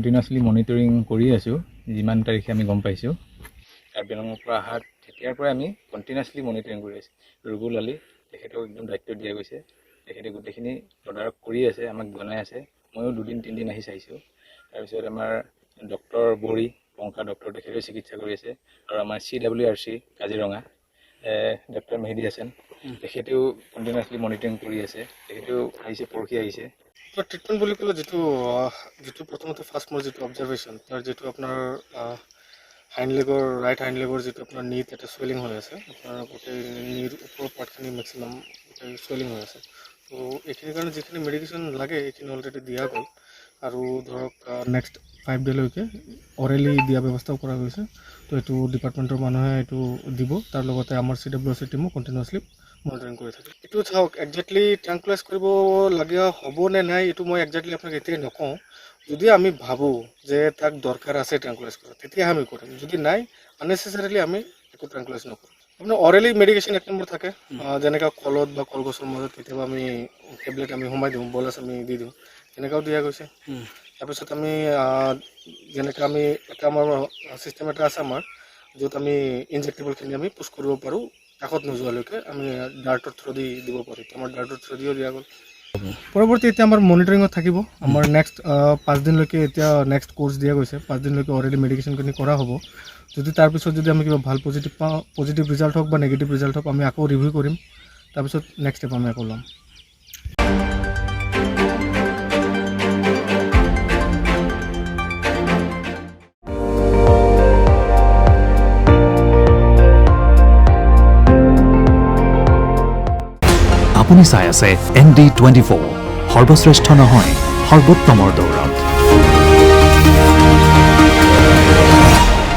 continuously monitoring কৰি আছোঁ যিমান তাৰিখে আমি গম পাইছোঁ কাৰ্বি আংলঙৰ পৰা অহা তেতিয়াৰ পৰাই আমি কণ্টিনিউৱাছলি মনিটৰিং কৰি আছোঁ ৰেগুলাৰলি তেখেতক একদম দায়িত্ব দিয়া গৈছে তেখেতে গোটেইখিনি তদাৰক কৰি আছে আমাক জনাই আছে ময়ো 2-3 দিন আহি চাইছোঁ তাৰপিছত আমাৰ ডক্টৰ বড়ি পংকা ডক্টৰ তেখেতেও চিকিৎসা কৰি আছে আৰু আমাৰ CWRC কাজিৰঙা ডক্টৰ মেহেদি হাছান তেখেতেও কণ্টিনিউৱাছলি মনিটৰিং কৰি আছে তেখেতেও আহিছে পৰহি আহিছে ট্ৰিটমেণ্ট বুলি ক'লে যিটো প্ৰথমতে ফাৰ্ষ্ট মোৰ যিটো অবজাৰভেশ্যন তাৰ যিটো আপোনাৰ ৰাইট হাইণ্ড লেগৰ যিটো আপোনাৰ নীত এটা চুৱেলিং হৈ আছে আপোনাৰ গোটেই নীৰ ওপৰৰ পাৰ্টখিনি মেক্সিমাম গোটেই চুৱেলিং হৈ আছে তো এইখিনিৰ কাৰণে যিখিনি মেডিকেশ্যন লাগে এইখিনি অলৰেডি দিয়া গ'ল আৰু ধৰক নেক্সট 5 ডে'লৈকে অৰেলি দিয়া ব্যৱস্থাও কৰা গৈছে তো এইটো ডিপাৰ্টমেণ্টৰ মানুহে এইটো দিব তাৰ লগতে আমাৰ CWRC টিমো কণ্টিনিউৱাছলি মনিটৰিং কৰি থাকে এইটো চাওক একজেক্টলি ট্ৰাংকুলাইজ কৰিবলগীয়া হ'ব নে নাই এইটো মই একজেক্টলি আপোনাক এতিয়াই নকওঁ যদি আমি ভাবোঁ যে তাক দৰকাৰ আছে ট্ৰাংকুলাইজ কৰা তেতিয়া আমি কৰিম যদি নাই আননেচেচাৰিলি আমি একো ট্ৰাংকুলাইজ নকৰোঁ আপোনাৰ অৰেলি মেডিকেশ্যন এক নম্বৰ থাকে যেনেকৈ কলত বা কলগছৰ মাজত কেতিয়াবা আমি টেবলেট আমি সোমাই দিওঁ বলাছ আমি দি দিওঁ তেনেকুৱাও দিয়া গৈছে তাৰপিছত আমি যেনেকৈ আমি এটা আমাৰ ছিষ্টেম এটা আছে আমাৰ য'ত আমি ইনজেক্টেবলখিনি আমি পুছ কৰিব পাৰোঁ কাষত নোযোৱালৈকে আমি ডাৰ্টৰ থ্ৰু দি দিব পাৰোঁ আমাৰ ডাৰ্টৰ থ্ৰু দিও দিয়া গ'ল পৰৱৰ্তী এতিয়া আমাৰ মনিটৰিঙত থাকিব আমাৰ নেক্সট 5 দিনলৈকে এতিয়া নেক্সট কোৰ্চ দিয়া গৈছে 5 দিনলৈকে অলৰেডি মেডিকেশ্যনখিনি কৰা হ'ব যদি তাৰপিছত যদি আমি কিবা ভাল পজিটিভ ৰিজাল্ট হওক বা নেগেটিভ ৰিজাল্ট হওক আমি আকৌ ৰিভিউ কৰিম তাৰপিছত নেক্সট ষ্টেপ আমি আকৌ ল'ম আপুনি চাই আছে ND24 সৰ্বশ্ৰেষ্ঠ নহয় সৰ্বোত্তমৰ দৌৰত